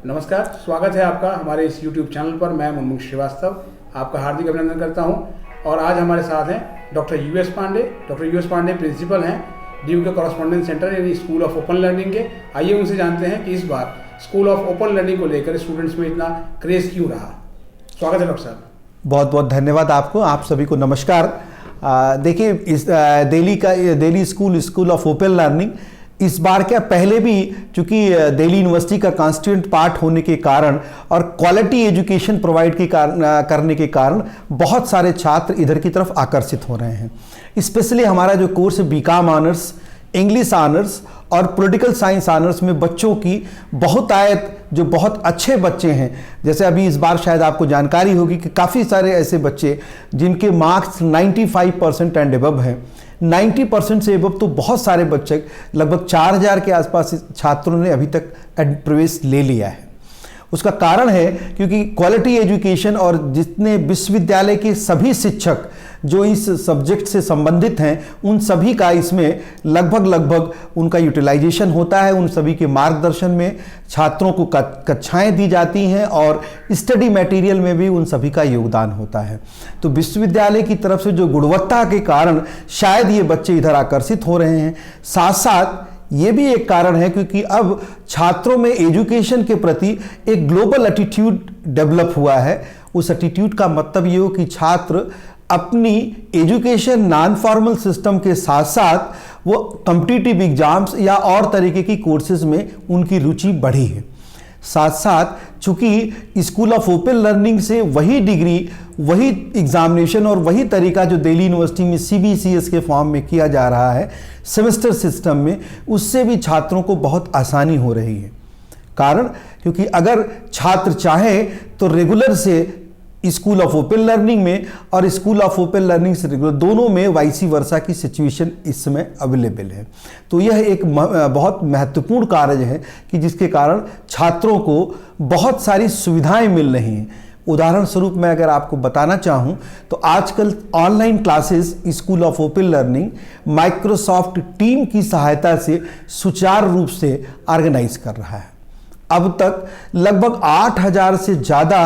नमस्कार, स्वागत है आपका हमारे इस YouTube चैनल पर। मैं मुनमुन श्रीवास्तव आपका हार्दिक अभिनंदन करता हूं। और आज हमारे साथ हैं doctor US Pandey. Doctor US Pandey principal हैं DU के कॉरेस्पॉन्डेंस सेंटर यानी स्कूल ऑफ ओपन लर्निंग के। आइए उनसे जानते हैं कि इस बार स्कूल ऑफ ओपन लर्निंग को लेकर स्टूडेंट्स में इतना क्रेज क्यों रहा। स्वागत है डॉक्टर साहब। बहुत बहुत धन्यवाद आपको। आप सभी को नमस्कार। देखिए, इस Delhi school of open learning इस बार क्या, पहले भी चूंकि दिल्ली यूनिवर्सिटी का कॉन्स्टिट्यूएंट पार्ट होने के कारण और क्वालिटी एजुकेशन प्रोवाइड करने के कारण बहुत सारे छात्र इधर की तरफ आकर्षित हो रहे हैं। स्पेशली हमारा जो कोर्स है बीकॉम ऑनर्स, इंग्लिश ऑनर्स और पॉलिटिकल साइंस ऑनर्स में बच्चों की बहुतायत, जो बहुत अच्छे बच्चे हैं, जैसे अभी इस बार शायद आपको जानकारी होगी कि काफ़ी सारे ऐसे बच्चे जिनके मार्क्स 95% एंड एबव हैं। 90% से एबव तो बहुत सारे बच्चे, लगभग 4000 के आसपास छात्रों ने अभी तक प्रवेश ले लिया है। उसका कारण है क्योंकि क्वालिटी एजुकेशन और जितने विश्वविद्यालय के सभी शिक्षक जो इस सब्जेक्ट से संबंधित हैं, उन सभी का इसमें लगभग उनका यूटिलाइजेशन होता है। उन सभी के मार्गदर्शन में छात्रों को कक्षाएं दी जाती हैं और स्टडी मटेरियल में भी उन सभी का योगदान होता है। तो विश्वविद्यालय की तरफ से जो गुणवत्ता के कारण शायद ये बच्चे इधर आकर्षित हो रहे हैं। साथ साथ ये भी एक कारण है क्योंकि अब छात्रों में एजुकेशन के प्रति एक ग्लोबल एटीट्यूड डेवलप हुआ है। उस एटीट्यूड का मतलब ये हो कि छात्र अपनी एजुकेशन नॉन फॉर्मल सिस्टम के साथ साथ वो कॉम्पिटिटिव एग्जाम्स या और तरीके की कोर्सेज में उनकी रुचि बढ़ी है। साथ साथ चूंकि स्कूल ऑफ ओपन लर्निंग से वही डिग्री, वही एग्जामिनेशन और वही तरीका जो दिल्ली यूनिवर्सिटी में CBCS के फॉर्म में किया जा रहा है सेमेस्टर सिस्टम में, उससे भी छात्रों को बहुत आसानी हो रही है। कारण क्योंकि अगर छात्र चाहे तो रेगुलर से स्कूल ऑफ ओपन लर्निंग में और स्कूल ऑफ ओपन लर्निंग से रेगुलर दोनों में वाइसी वर्सा की सिचुएशन इस समय अवेलेबल है। तो यह एक बहुत महत्वपूर्ण कार्य है कि जिसके कारण छात्रों को बहुत सारी सुविधाएं मिल रही हैं। उदाहरण स्वरूप मैं अगर आपको बताना चाहूं तो आजकल online classes school of open learning Microsoft team की सहायता से सुचारू रूप से ऑर्गेनाइज कर रहा है। अब तक लगभग 8000 से ज़्यादा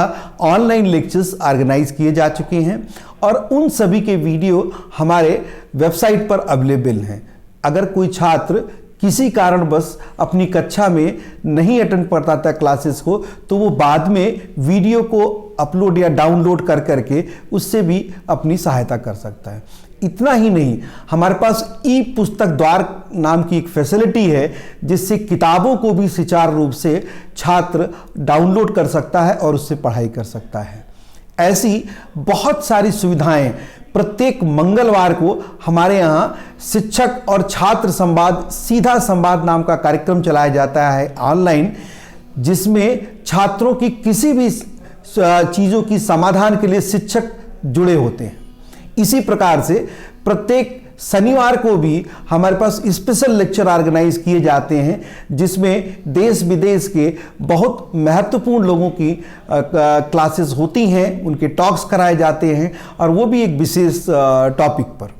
ऑनलाइन लेक्चर्स ऑर्गेनाइज किए जा चुके हैं और उन सभी के वीडियो हमारे वेबसाइट पर अवेलेबल हैं। अगर कोई छात्र किसी कारणवश अपनी कक्षा में नहीं अटेंड कर पाता क्लासेस को, तो वो बाद में वीडियो को अपलोड या डाउनलोड कर करके उससे भी अपनी सहायता कर सकता है। इतना ही नहीं, हमारे पास ई पुस्तक द्वार नाम की एक फैसिलिटी है जिससे किताबों को भी सुचारू रूप से छात्र डाउनलोड कर सकता है और उससे पढ़ाई कर सकता है। ऐसी बहुत सारी सुविधाएं प्रत्येक मंगलवार को हमारे यहाँ शिक्षक और छात्र संवाद, सीधा संवाद नाम का कार्यक्रम चलाया जाता है ऑनलाइन, जिसमें छात्रों की किसी भी चीज़ों की समाधान के लिए शिक्षक जुड़े होते हैं। इसी प्रकार से प्रत्येक शनिवार को भी हमारे पास स्पेशल लेक्चर ऑर्गेनाइज किए जाते हैं जिसमें देश विदेश के बहुत महत्वपूर्ण लोगों की क्लासेस होती हैं, उनके टॉक्स कराए जाते हैं और वो भी एक विशेष टॉपिक पर।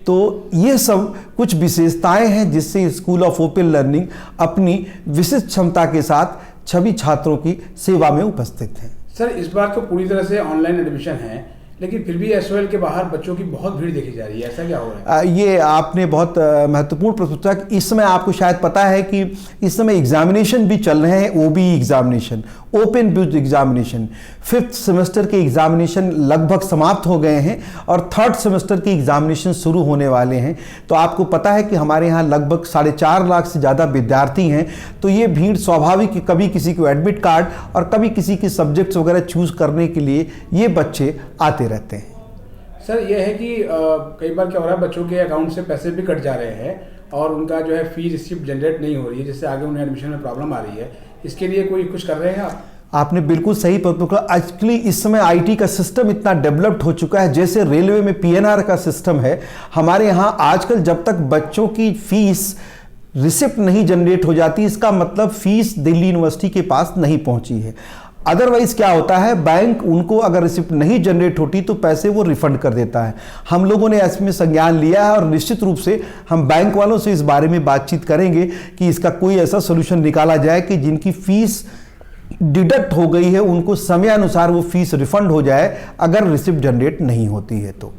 तो ये सब कुछ विशेषताएं हैं जिससे स्कूल ऑफ ओपन लर्निंग अपनी विशिष्ट क्षमता के साथ सभी छात्रों की सेवा में उपस्थित है। सर, इस बार तो पूरी तरह से ऑनलाइन एडमिशन है, लेकिन फिर भी SOL के बाहर बच्चों की बहुत भीड़ देखी जा रही है। ऐसा क्या हो रहा है? ये आपने बहुत महत्वपूर्ण प्रश्न पूछा। इस समय आपको शायद पता है कि इस समय एग्जामिनेशन भी चल रहे हैं। OBE examination, open book examination, 5th semester के एग्जामिनेशन लगभग समाप्त हो गए हैं और 3rd सेमेस्टर के एग्जामिनेशन शुरू होने वाले हैं। तो आपको पता है कि हमारे यहाँ लगभग 4.5 लाख से ज़्यादा विद्यार्थी हैं। तो ये भीड़ स्वाभाविक कि कभी किसी को एडमिट कार्ड और कभी किसी के सब्जेक्ट्स वगैरह चूज़ करने के लिए ये बच्चे आते रहते हैं। सर, यह है कि कई बार क्या हो रहा है, बच्चों के अकाउंट से पैसे भी कट जा रहे हैं और उनका जो है फी रिसिप्ट जनरेट नहीं हो रही है, जिससे आगे उन्हें एडमिशन में प्रॉब्लम आ रही है। इसके लिए कोई कुछ कर रहे हैं आप? आपने बिल्कुल सही पकड़ा। एक्चुअली इस समय IT का सिस्टम इतना डेवलप्ड हो चुका है, जैसे रेलवे में PNR का सिस्टम है, हमारे यहाँ आजकल जब तक बच्चों की फीस रिसिप्ट नहीं जनरेट हो जाती, इसका मतलब फीस दिल्ली यूनिवर्सिटी के पास नहीं पहुंची है। अदरवाइज क्या होता है, बैंक उनको अगर रिसिप्ट नहीं जनरेट होती तो पैसे वो रिफंड कर देता है। हम लोगों ने इसमें संज्ञान लिया है और निश्चित रूप से हम बैंक वालों से इस बारे में बातचीत करेंगे कि इसका कोई ऐसा सोल्यूशन निकाला जाए कि जिनकी फीस डिडक्ट हो गई है उनको समय अनुसार वो फीस रिफंड हो जाए अगर रिसिप्ट जनरेट नहीं होती है तो।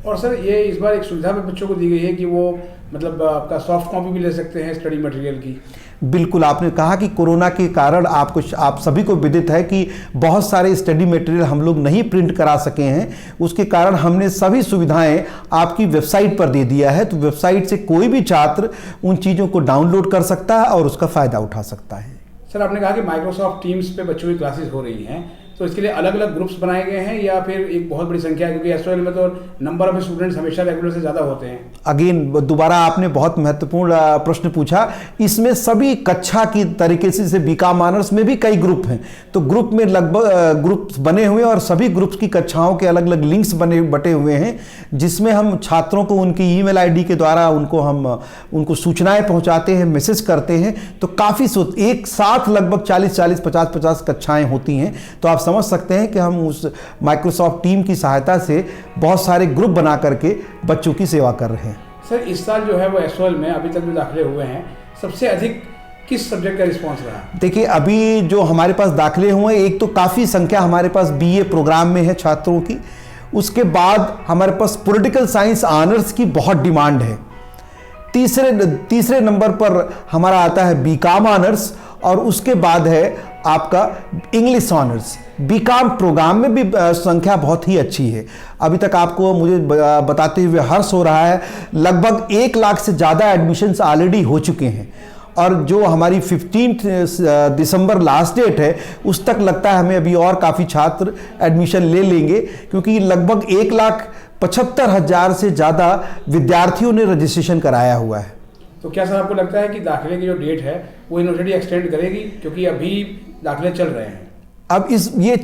और सर ये इस बार एक सुविधा भी बच्चों को दी गई है कि वो मतलब आपका सॉफ्ट कॉपी भी ले सकते हैं स्टडी मटेरियल की। बिल्कुल, आपने कहा कि कोरोना के कारण आप सभी को विदित है कि बहुत सारे स्टडी मटेरियल हम लोग नहीं प्रिंट करा सके हैं। उसके कारण हमने सभी सुविधाएं आपकी वेबसाइट पर दे दिया है, तो वेबसाइट से कोई भी छात्र उन चीज़ों को डाउनलोड कर सकता है और उसका फ़ायदा उठा सकता है। सर आपने कहा कि माइक्रोसॉफ्ट टीम्स पे बच्चों की क्लासेस हो रही हैं, तो इसके लिए अलग अलग ग्रुप्स बनाए गए हैं या फिर एक बहुत बड़ी संख्या है, क्योंकि एसओएल में तो नंबर ऑफ स्टूडेंट्स हमेशा रेगुलर से ज़्यादा होते हैं। अगेन दोबारा आपने बहुत महत्वपूर्ण प्रश्न पूछा। इसमें सभी कक्षा की तरीके से बीकॉम ऑनर्स में भी कई ग्रुप हैं, तो ग्रुप में लगभग ग्रुप्स बने हुए हैं और सभी ग्रुप्स की कक्षाओं के अलग अलग लिंक्स बटे हुए हैं, जिसमें हम छात्रों को उनकी ईमेल आईडी के द्वारा उनको सूचनाएं पहुंचाते हैं, मैसेज करते हैं। तो काफ़ी एक साथ लगभग 40-40, 50-50 कक्षाएं होती हैं। तो आप समझ सकते हैं कि हम उस माइक्रोसॉफ्ट टीम की सहायता से बहुत सारे ग्रुप बना करके बच्चों की सेवा कर रहे हैं। सर इस साल जो है वो एसओएल में अभी तक जो दाखिले हुए हैं, सबसे अधिक किस सब्जेक्ट का रिस्पांस रहा? देखिए, अभी जो हमारे पास दाखिले हुए, एक तो काफ़ी संख्या हमारे पास बीए प्रोग्राम में है छात्रों की। उसके बाद हमारे पास पॉलिटिकल साइंस ऑनर्स की बहुत डिमांड है। तीसरे नंबर पर हमारा आता है बीकॉम ऑनर्स और उसके बाद है आपका इंग्लिश ऑनर्स। बीकॉम प्रोग्राम में भी संख्या बहुत ही अच्छी है। अभी तक आपको मुझे बताते हुए हर्ष हो रहा है, लगभग 1 लाख से ज़्यादा एडमिशन्स ऑलरेडी हो चुके हैं और जो हमारी 15 दिसंबर लास्ट डेट है उस तक लगता है हमें अभी और काफ़ी छात्र एडमिशन ले लेंगे, क्योंकि लगभग 1,75,000 से ज़्यादा विद्यार्थियों ने रजिस्ट्रेशन कराया हुआ है। तो क्या सर आपको लगता है कि दाखिले की जो डेट है वो यूनिवर्सिटी एक्सटेंड करेगी, क्योंकि अभी दाखिले चल रहे हैं? अब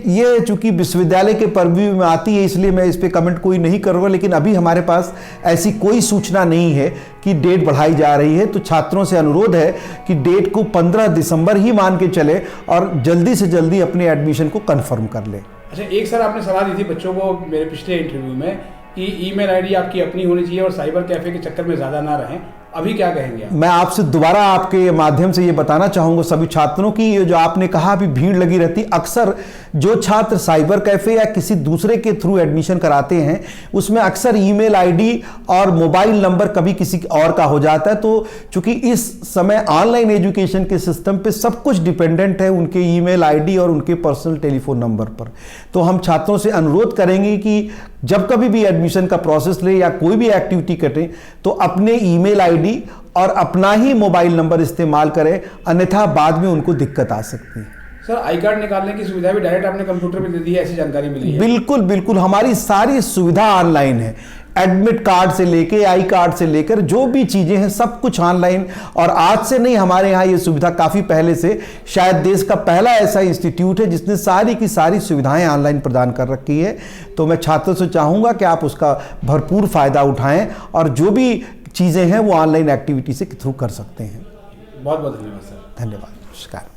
ये चूंकि विश्वविद्यालय के परव्यू में आती है, इसलिए मैं इस पे कमेंट कोई नहीं करूँगा, लेकिन अभी हमारे पास ऐसी कोई सूचना नहीं है कि डेट बढ़ाई जा रही है। तो छात्रों से अनुरोध है कि डेट को 15 दिसंबर ही मान के चले और जल्दी से जल्दी अपने एडमिशन को कन्फर्म कर ले। अच्छा, एक सर आपने सलाह दी थी बच्चों को मेरे पिछले इंटरव्यू में कि ईमेल आईडी आपकी अपनी होनी चाहिए और साइबर कैफे के चक्कर में ज़्यादा ना रहें, अभी क्या कहेंगे आप? मैं आपसे दोबारा आपके माध्यम से ये बताना चाहूँगा सभी छात्रों की, जो आपने कहा अभी भीड़ लगी रहती, अक्सर जो छात्र साइबर कैफ़े या किसी दूसरे के थ्रू एडमिशन कराते हैं उसमें अक्सर ईमेल आईडी और मोबाइल नंबर कभी किसी और का हो जाता है। तो चूंकि इस समय ऑनलाइन एजुकेशन के सिस्टम पे सब कुछ डिपेंडेंट है उनके ईमेल आईडी और उनके पर्सनल टेलीफोन नंबर पर। तो हम छात्रों से अनुरोध करेंगे कि जब कभी भी एडमिशन का प्रोसेस ले या कोई भी एक्टिविटी करें तो अपने ईमेल आईडी और अपना ही मोबाइल नंबर इस्तेमाल करें, अन्यथा बाद में उनको दिक्कत आ सकती है। सर आई कार्ड निकालने की सुविधा भी डायरेक्ट आपने कंप्यूटर पे दे दी है, ऐसी जानकारी मिली है? बिल्कुल, हमारी सारी सुविधा ऑनलाइन है। एडमिट कार्ड से लेके आई कार्ड से लेकर जो भी चीज़ें हैं सब कुछ ऑनलाइन। और आज से नहीं, हमारे यहाँ ये सुविधा काफ़ी पहले से, शायद देश का पहला ऐसा इंस्टीट्यूट है जिसने सारी की सारी सुविधाएं ऑनलाइन प्रदान कर रखी है। तो मैं छात्रों से चाहूँगा कि आप उसका भरपूर फ़ायदा उठाएं और जो भी चीज़ें हैं वो ऑनलाइन एक्टिविटी से थ्रू कर सकते हैं। बहुत बहुत धन्यवाद सर। धन्यवाद, नमस्कार।